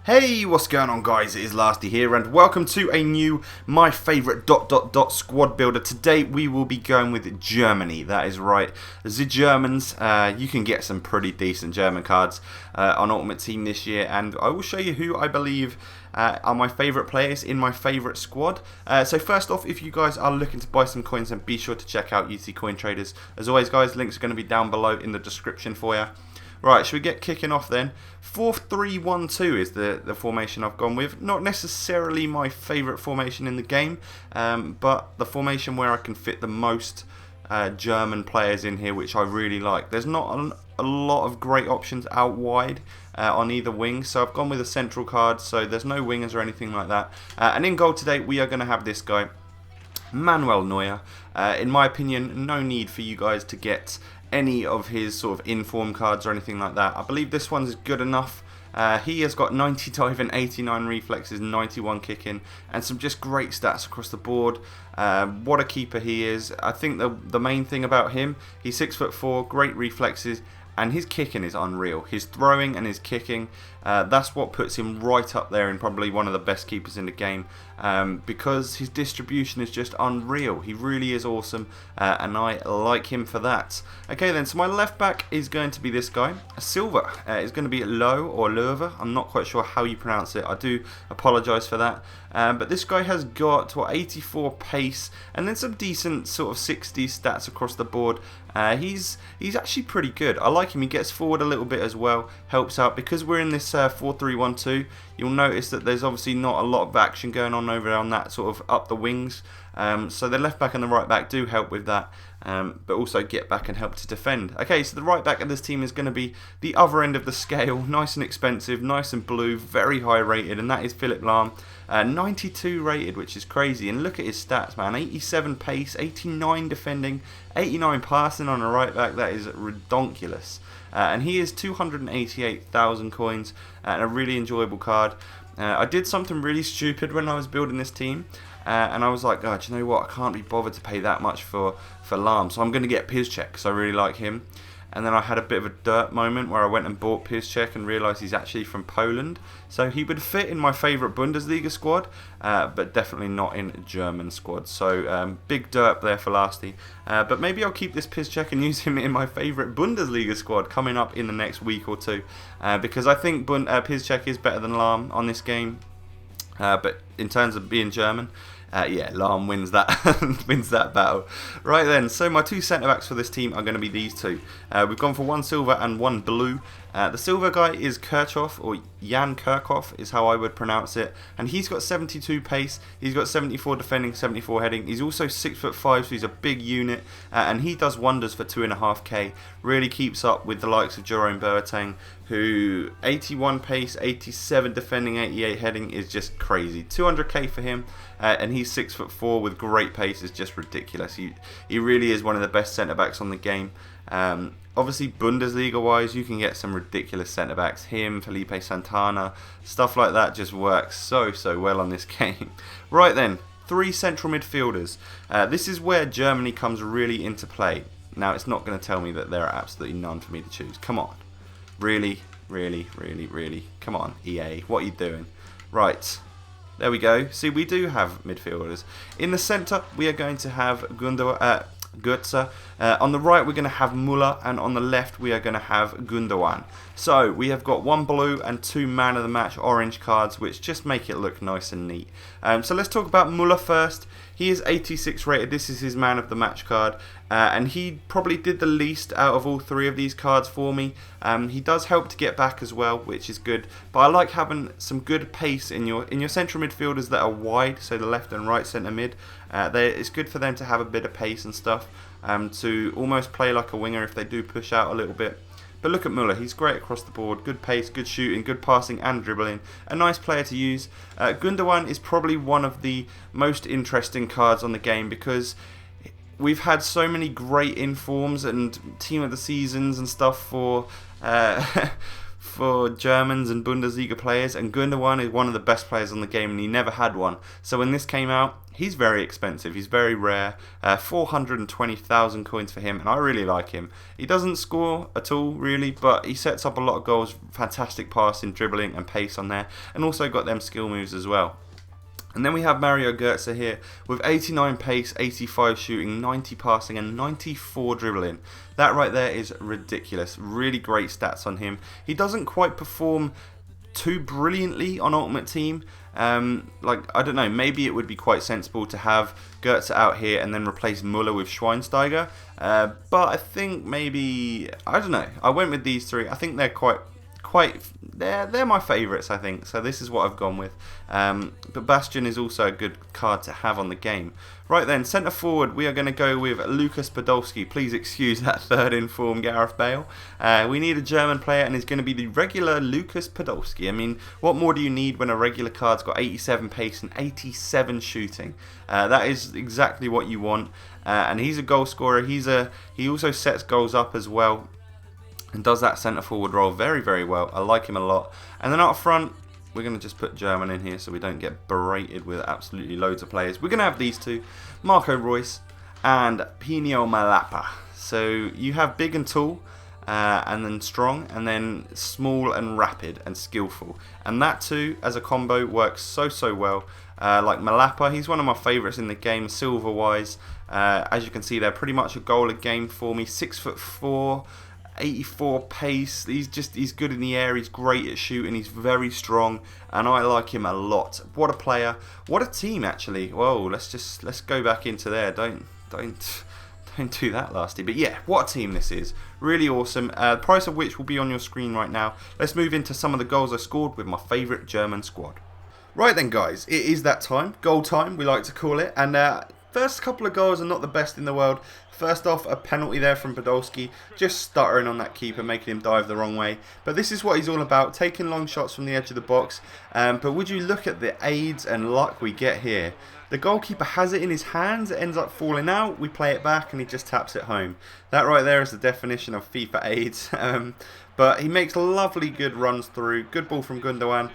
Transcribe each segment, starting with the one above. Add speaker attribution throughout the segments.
Speaker 1: Hey, what's going on guys, it is Lasty here and welcome to a new My Favourite ... squad builder. Today we will be going with Germany, that is right, the Germans. You can get some pretty decent German cards on Ultimate Team this year, and I will show you who I believe are my favourite players in my favourite squad. So first off, if you guys are looking to buy some coins, then be sure to check out UC Coin Traders. As always guys, links are going to be down below in the description for you. Right, should we get kicking off then? 4-3-1-2 is the formation I've gone with. Not necessarily my favourite formation in the game, but the formation where I can fit the most German players in here, which I really like. There's not a lot of great options out wide on either wing, so I've gone with a central card, so there's no wingers or anything like that. And in goal today, we are going to have this guy, Manuel Neuer. In my opinion, no need for you guys to get any of his sort of inform cards or anything like that. I believe this one's good enough. He has got 90 diving, 89 reflexes, 91 kicking, and some just great stats across the board. What a keeper he is. I think the main thing about him, he's 6'4", great reflexes, and his kicking is unreal. His throwing and his kicking, that's what puts him right up there and probably one of the best keepers in the game, because his distribution is just unreal. He really is awesome, and I like him for that. Okay then, so my left back is going to be this guy. Silver is going to be Low or Löwe. I'm not quite sure how you pronounce it. I do apologise for that. But this guy has got 84 pace and then some decent sort of 60 stats across the board. He's actually pretty good. I like him. He gets forward a little bit as well, helps out. Because we're in this 4-3-1-2, you'll notice that there's obviously not a lot of action going on over on that sort of up the wings. So the left back and the right back do help with that, but also get back and help to defend. Okay, so the right back of this team is going to be the other end of the scale, nice and expensive, nice and blue, very high rated, and that is Philipp Lahm. 92 rated, which is crazy, and look at his stats, man. 87 pace, 89 defending, 89 passing on a right back. That is redonkulous. And he is 288,000 coins, and a really enjoyable card. I did something really stupid when I was building this team, and I was like, oh, do you know what, I can't be bothered to pay that much for Lahm, so I'm going to get Piszczek because I really like him. And then I had a bit of a dirt moment where I went and bought Piszczek and realised he's actually from Poland. So he would fit in my favourite Bundesliga squad, but definitely not in a German squad. So big dirt there for Lasty. But maybe I'll keep this Piszczek and use him in my favourite Bundesliga squad coming up in the next week or two. Because I think Piszczek is better than Lahm on this game. But in terms of being German, yeah, Lahm wins that battle. Right then, so my two centre backs for this team are going to be these two. We've gone for one silver and one blue. The silver guy is Kirchhoff, or Jan Kirchhoff is how I would pronounce it, and he's got 72 pace, he's got 74 defending, 74 heading, he's also 6'5", so he's a big unit, and he does wonders for 2.5k, really keeps up with the likes of Jerome Boateng, who 81 pace, 87 defending, 88 heading is just crazy. 200k for him, and he's 6'4" with great pace, is just ridiculous. He really is one of the best centre backs on the game. Obviously Bundesliga wise, you can get some ridiculous centre backs. Him, Felipe Santana, stuff like that just works so well on this game. Right then, three central midfielders. This is where Germany comes really into play. Now it's not going to tell me that there are absolutely none for me to choose. Come on. Really? Come on, EA, what are you doing? Right, there we go. See, we do have midfielders. In the centre, we are going to have Gotze. On the right, we're going to have Müller, and on the left, we are going to have Gundogan. So we have got one blue and two man of the match orange cards, which just make it look nice and neat. So let's talk about Müller first. He is 86 rated. This is his man of the match card, and he probably did the least out of all three of these cards for me. He does help to get back as well, which is good. But I like having some good pace in your central midfielders that are wide, so the left and right centre mid. It's good for them to have a bit of pace and stuff, to almost play like a winger if they do push out a little bit. But look at Müller, he's great across the board, good pace, good shooting, good passing and dribbling, a nice player to use. Gundogan is probably one of the most interesting cards on the game because we've had so many great informs and team of the seasons and stuff for for Germans and Bundesliga players, and Gundogan is one of the best players on the game, and he never had one. So when this came out, he's very expensive, he's very rare, 420,000 coins for him, and I really like him. He doesn't score at all really, but he sets up a lot of goals, fantastic passing, dribbling and pace on there, and also got them skill moves as well. And then we have Mario Gotze here with 89 pace, 85 shooting, 90 passing and 94 dribbling. That right there is ridiculous. Really great stats on him. He doesn't quite perform too brilliantly on Ultimate Team. Like, I don't know, maybe it would be quite sensible to have Gotze out here and then replace Muller with Schweinsteiger. But I think maybe, I don't know, I went with these three. I think they're they're my favourites, I think, so this is what I've gone with. But Bastion is also a good card to have on the game. Right then, centre forward, we are going to go with Lukas Podolski. Please excuse that third in form Gareth Bale. We need a German player, and it's going to be the regular Lukas Podolski. I mean, what more do you need when a regular card's got 87 pace and 87 shooting? That is exactly what you want, and he's a goal scorer. He also sets goals up as well, and does that centre forward role very, very well. I like him a lot. And then up front, we're going to just put German in here so we don't get berated with absolutely loads of players. We're going to have these two, Marco Reus and Pino Malapa. So you have big and tall, and then strong, and then small and rapid and skillful. And that too, as a combo, works so well. Like Malapa, he's one of my favourites in the game, silver-wise. As you can see, they're pretty much a goal a game for me. 6'4". 84 pace, he's good in the air, he's great at shooting, he's very strong, and I like him a lot. What a player, what a team actually. Whoa, let's go back into there. Don't do that, Lasty. But yeah, what a team this is. Really awesome. The price of which will be on your screen right now. Let's move into some of the goals I scored with my favourite German squad. Right then, guys, it is that time, goal time we like to call it, and first couple of goals are not the best in the world. First off, a penalty there from Podolski, just stuttering on that keeper, making him dive the wrong way. But this is what he's all about, taking long shots from the edge of the box. But would you look at the aids and luck we get here. The goalkeeper has it in his hands, it ends up falling out, we play it back and he just taps it home. That right there is the definition of FIFA aids. But he makes lovely good runs through, good ball from Gundogan,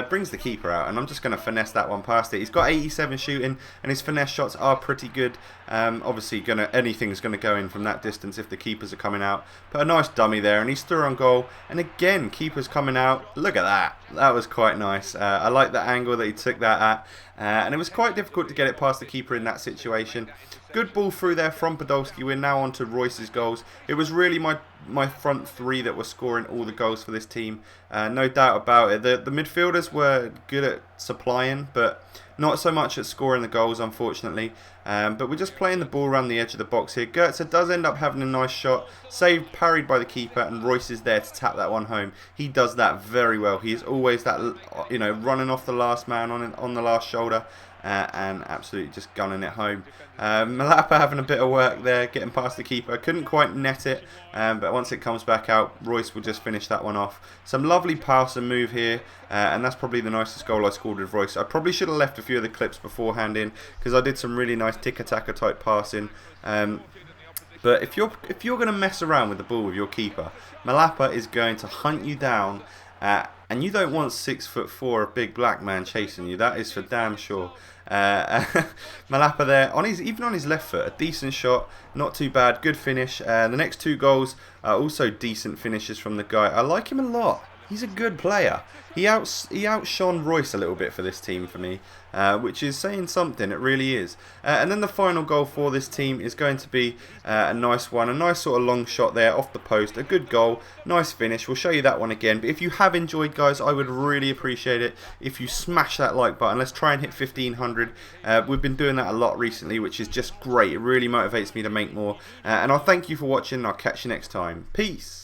Speaker 1: brings the keeper out, and I'm just going to finesse that one past it. He's got 87 shooting, and his finesse shots are pretty good. Obviously, anything's going to go in from that distance if the keepers are coming out. But a nice dummy there, and he's through on goal, and again, keeper's coming out. Look at that. That was quite nice. I like the angle that he took that at, and it was quite difficult to get it past the keeper in that situation. Good ball through there from Podolski. We're now on to Reus's goals. It was really my front three that were scoring all the goals for this team. No doubt about it. The midfielders were good at supplying, but not so much at scoring the goals, unfortunately. But we're just playing the ball around the edge of the box here. Gotze does end up having a nice shot. Saved, parried by the keeper, and Reus is there to tap that one home. He does that very well. He is always that, running off the last man on the last shoulder. And absolutely just gunning it home. Malapa having a bit of work there, getting past the keeper. Couldn't quite net it, but once it comes back out, Reus will just finish that one off. Some lovely pass and move here, and that's probably the nicest goal I scored with Reus. I probably should have left a few of the clips beforehand in, because I did some really nice tic-a-taca type passing. But if you're going to mess around with the ball with your keeper, Malapa is going to hunt you down, and you don't want 6'4", a big black man chasing you. That is for damn sure. Malapa there, even on his left foot, a decent shot, not too bad, good finish. The next two goals are also decent finishes from the guy. I like him a lot. He's a good player. He outshone Reus a little bit for this team for me, which is saying something. It really is. And then the final goal for this team is going to be a nice one. A nice sort of long shot there off the post. A good goal. Nice finish. We'll show you that one again. But if you have enjoyed, guys, I would really appreciate it if you smash that like button. Let's try and hit 1500. We've been doing that a lot recently, which is just great. It really motivates me to make more. And I'll thank you for watching. And I'll catch you next time. Peace.